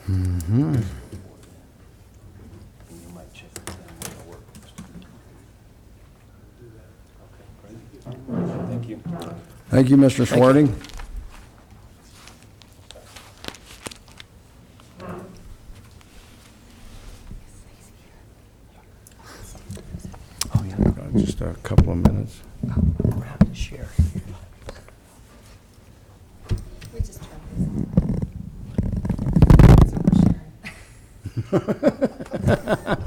Mm-hmm. And you might check with them when the work is done. Okay, great. Thank you. Thank you, Mr. Swarting. Oh, yeah. Just a couple of minutes. We're happy to share. We just tried this. So we're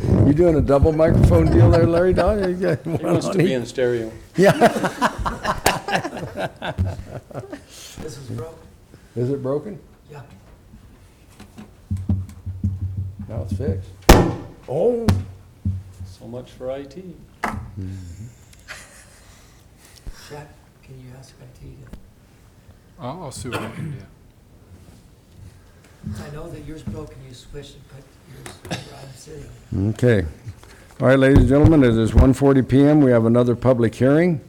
sharing. You doing a double microphone deal there, Larry? Don? He wants to be in stereo. Yeah. This is broke? Is it broken? Yeah. Now it's fixed. Oh. So much for IT. Jack, can you ask IT to? I'll see what I can do. I know that yours broke and you switched and put yours where I'm sitting. Okay. All right, ladies and gentlemen, it is 1:40 p.m. We have another public hearing.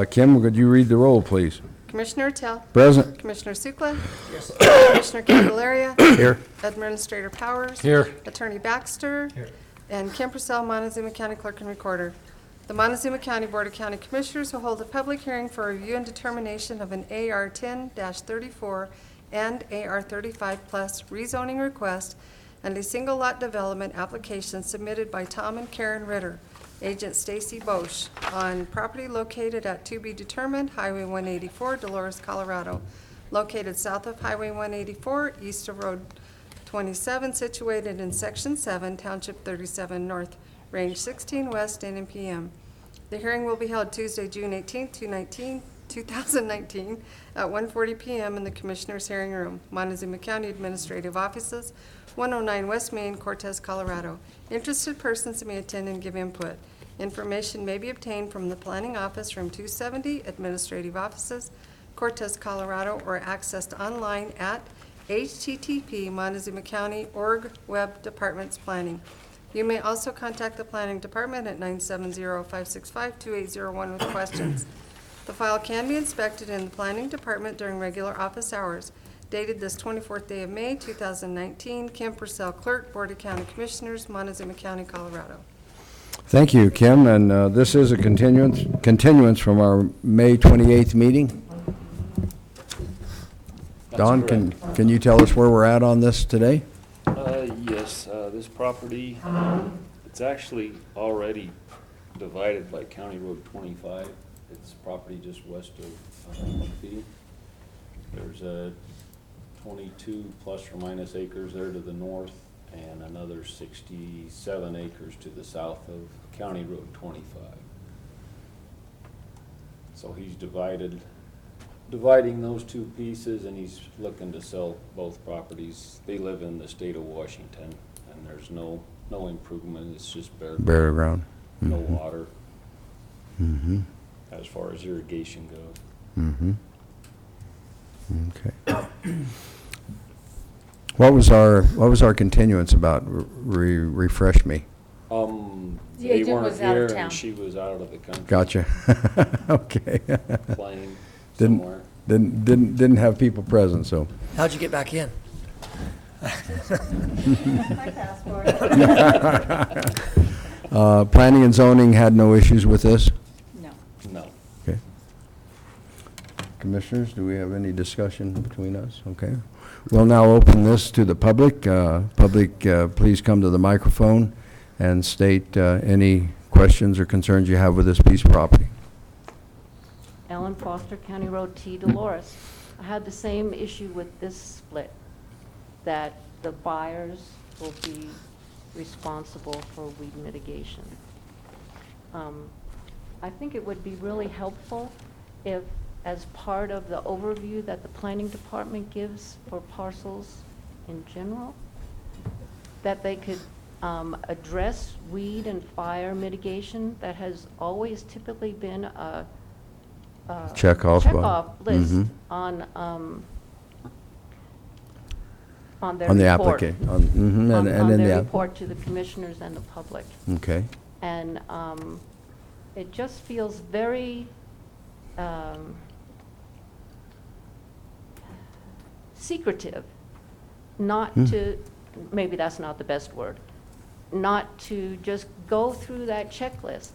Kim, could you read the roll, please? Commissioner Tell, Present. Commissioner Sukla, Yes. Commissioner Candelaria, Here. Administrator Powers. Here. Attorney Baxter. Here. And Kim Purcell, Montezuma County Clerk and Recorder. The Montezuma County Board of County Commissioners will hold a public hearing for review and determination of an AR 10-34 and AR 35 plus rezoning request and a single lot development application submitted by Tom and Karen Ritter, agent Stacy Boesch, on property located at to be determined Highway 184, Dolores, Colorado, located south of Highway 184, east of Road 27, situated in Section 7, Township 37 North, Range 16 West, N and PM. The hearing will be held Tuesday, June 18, 2019, at 1:40 p.m. in the Commissioners' Hearing Room, Montezuma County Administrative Offices, 109 West Main, Cortez, Colorado. Interested persons may attend and give input. Information may be obtained from the Planning Office, Room 270, Administrative Offices, Cortez, Colorado, or accessed online at http://montezuma-county.org web departments planning. You may also contact the Planning Department at 970-565-2801 with questions. The file can be inspected in the Planning Department during regular office hours. Dated this 24th day of May, 2019, Kim Purcell, Clerk, Board of County Commissioners, Montezuma County, Colorado. Thank you, Kim, and this is a continuance from our May 28th meeting. That's Don, correct. can you tell us where we're at on this today? Yes, this property, it's actually already divided by County Road 25. It's property just west of Murphy. There's a 22 plus or minus acres there to the north and another 67 acres to the south of County Road 25. So he's dividing those two pieces, and he's looking to sell both properties. They live in the state of Washington, and there's no improvement. It's just Bare ground. no water Mm-hmm. as far as irrigation goes. Mm-hmm. Okay. What was our continuance about? Refresh me. The They agent weren't was out here, of town. and she was out of the country. Gotcha. Okay. Playing Didn't- somewhere. Didn't have people present, so. How'd you get back in? My passport. Planning and zoning had no issues with this? No. No. Okay. Commissioners, do we have any discussion between us? Okay. We'll now open this to the public. Please come to the microphone and state any questions or concerns you have with this piece of property. Ellen Foster, County Road T, Dolores. I had the same issue with this split, that the buyers will be responsible for weed mitigation. I think it would be really helpful if, as part of the overview that the planning department gives for parcels in general, that they could address weed and fire mitigation. That has always typically been a Checkoff list Mhm. on their On the report. application. And On in their the report to the commissioners and the public. Okay. And it just feels very secretive not to maybe that's not the best word, not to just go through that checklist.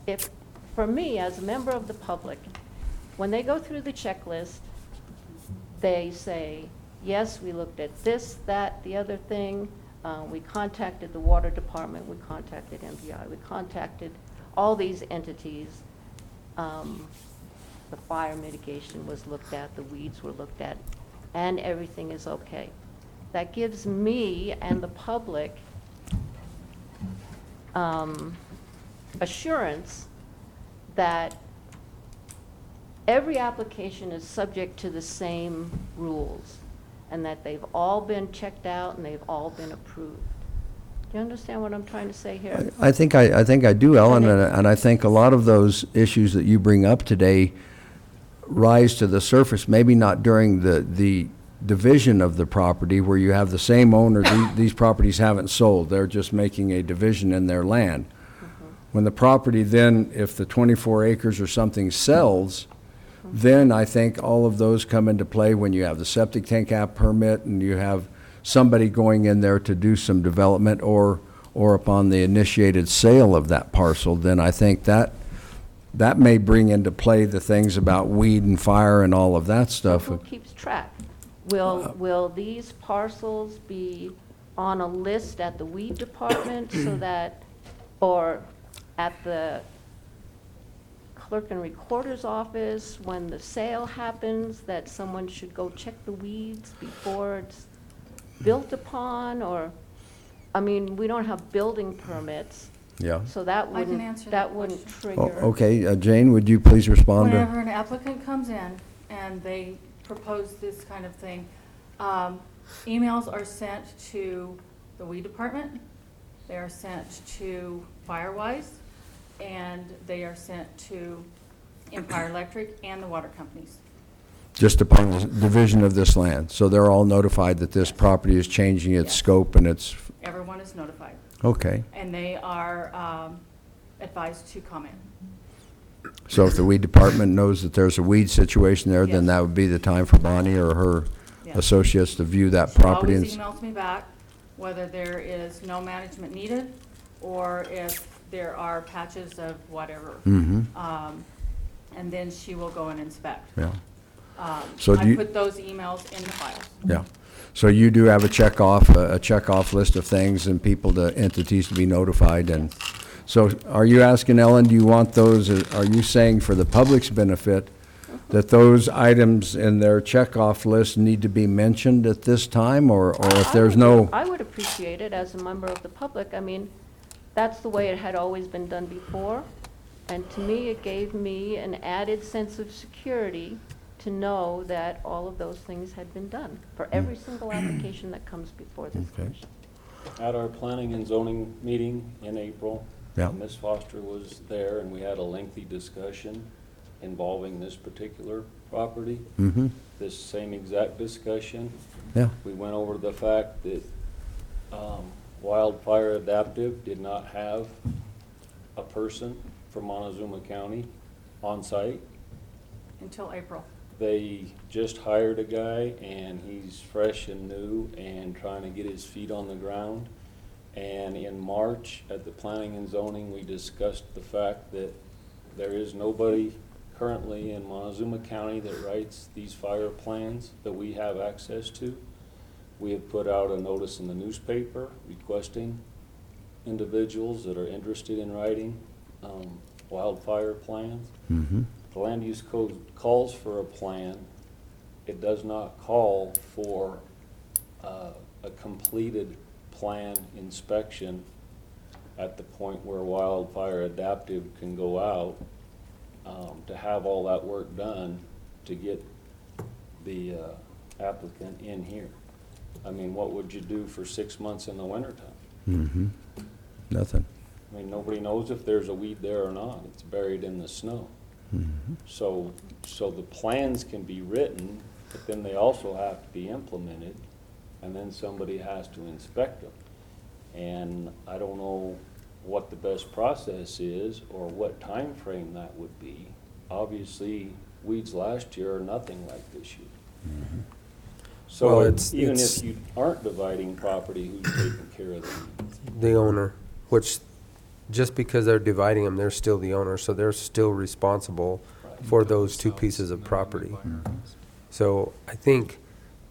If, for me, as a member of the public, when they go through the checklist, they say, yes, we looked at this, that, the other thing, we contacted the water department, we contacted MPI, we contacted all these entities. The fire mitigation was looked at, the weeds were looked at, and everything is okay. That gives me and the public assurance that every application is subject to the same rules, and that they've all been checked out and they've all been approved. Do you understand what I'm trying to say here? I think I do, Ellen, And and I think a lot of those issues that you bring up today rise to the surface, maybe not during the division of the property where you have the same owner. These properties haven't sold. They're just making a division in their land. When the property then, if the 24 acres or something sells, then I think all of those come into play when you have the septic tank app permit and you have somebody going in there to do some development, or upon the initiated sale of that parcel, then I think that may bring into play the things about weed and fire and all of that stuff. Who keeps track? Will these parcels be on a list at the weed department so that, or at the clerk and recorder's office when the sale happens, that someone should go check the weeds before it's built upon? Or, I mean, we don't have building permits, Yeah. so that I can answer that that wouldn't question. Oh, trigger. okay, Jane, would you please respond to? Whenever an applicant comes in and they propose this kind of thing, emails are sent to the weed department, they are sent to Firewise, and they are sent to Empire Electric and the water companies. Just upon the division of this land, so they're all notified that this property is changing its Yes. scope and it's, Everyone is notified, okay. and they are advised to comment. So if the weed department knows that there's a weed situation there, then Yes. that would be the time for Bonnie or her Yes. associates to view that She property. always and emails me back whether there is no management needed or if there are patches of whatever. Mm-hmm, And then she will go and inspect. yeah, So do I you- put those emails in the files. yeah. So you do have a checkoff list of things and people, entities to be notified, and so are you asking, Ellen, do you want those, are you saying for the public's benefit that those items in their checkoff list need to be mentioned at this time, or if there's no? I would appreciate it as a member of the public. I mean, that's the way it had always been done before. And to me, it gave me an added sense of security to know that all of those things had been done for every single application that comes before this Okay. commission. At our planning and zoning meeting in April, Yeah. Ms. Foster was there, and we had a lengthy discussion involving this particular property. Mm-hmm, This same exact discussion. yeah, We went over the fact that Wildfire Adaptive did not have a person from Montezuma County on site. Until April. They just hired a guy, and he's fresh and new and trying to get his feet on the ground. And in March, at the planning and zoning, we discussed the fact that there is nobody currently in Montezuma County that writes these fire plans that we have access to. We have put out a notice in the newspaper requesting individuals that are interested in writing wildfire plans. mm-hmm, The land use code calls for a plan. It does not call for a completed plan inspection at the point where Wildfire Adaptive can go out to have all that work done to get the applicant in here. I mean, what would you do for 6 months in the wintertime? mm-hmm, nothing. I mean, nobody knows if there's a weed there or not. It's buried in the snow. Mm-hmm. So the plans can be written, but then they also have to be implemented, and then somebody has to inspect them. And I don't know what the best process is or what time frame that would be. Obviously, weeds last year are nothing like this year. So it's- even it's- if you aren't dividing property, who's taking care of them? The owner, which, just because they're dividing them, they're still the owner, so they're still responsible for those two pieces of property. So I think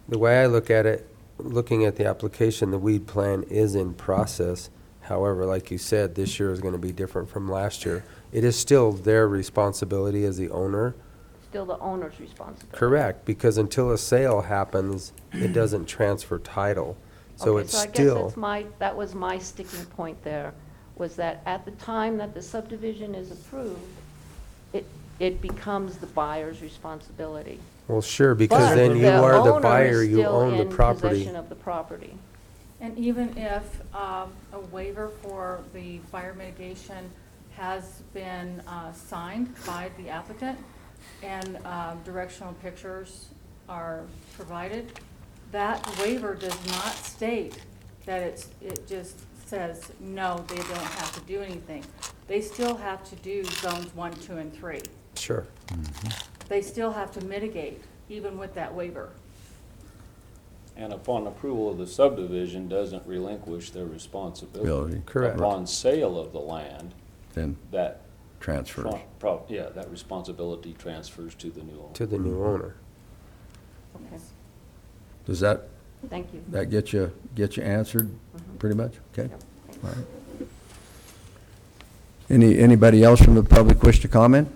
the way I look at it, looking at the application, the weed plan is in process. However, like you said, this year is going to be different from last year. It is still their responsibility as the owner. Still the owner's responsibility. Correct, because until a sale happens, it doesn't transfer title. So Okay, it's so I guess still, that was my sticking point there, was that at the time that the subdivision is approved, it becomes the buyer's responsibility. well, sure, because But then you are the owner buyer, is you still own the in property. possession of the property. And even if a waiver for the fire mitigation has been signed by the applicant and directional pictures are provided, that waiver does not state that it just says, no, they don't have to do anything. They still have to do zones 1, 2, and 3. Sure. They still have to mitigate, even with that waiver. And upon approval of the subdivision, doesn't relinquish their responsibility. Ability. Correct. Upon sale of the land, Then that, transfers. yeah, that responsibility transfers to the new owner. To the new owner. Okay, Does that thank you. get you answered, pretty much? Okay. Yep. All right. Anybody else from the public wish to comment?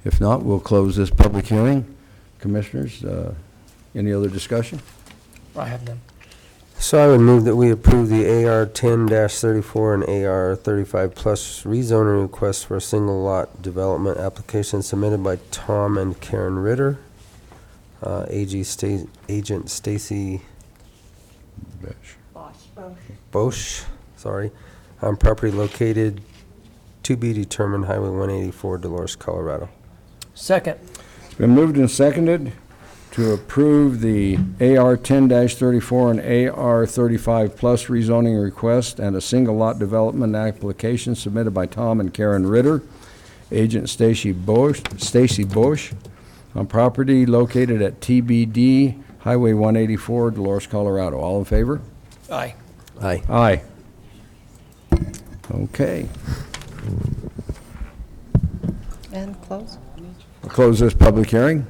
If not, we'll close this public hearing. Commissioners, any other discussion? I have none. So I would move that we approve the AR 10-34 and AR 35 plus rezoning request for a single lot development application submitted by Tom and Karen Ritter, Agent Stacy Boesch, on property located to be determined Highway 184, Dolores, Colorado. Second. It's been moved and seconded to approve the AR 10-34 and AR 35 plus rezoning request and a single lot development application submitted by Tom and Karen Ritter, Agent Stacy Boesch, on property located at TBD Highway 184, Dolores, Colorado. All in favor? Aye. Aye. Aye. Okay. And close? I'll close this public hearing.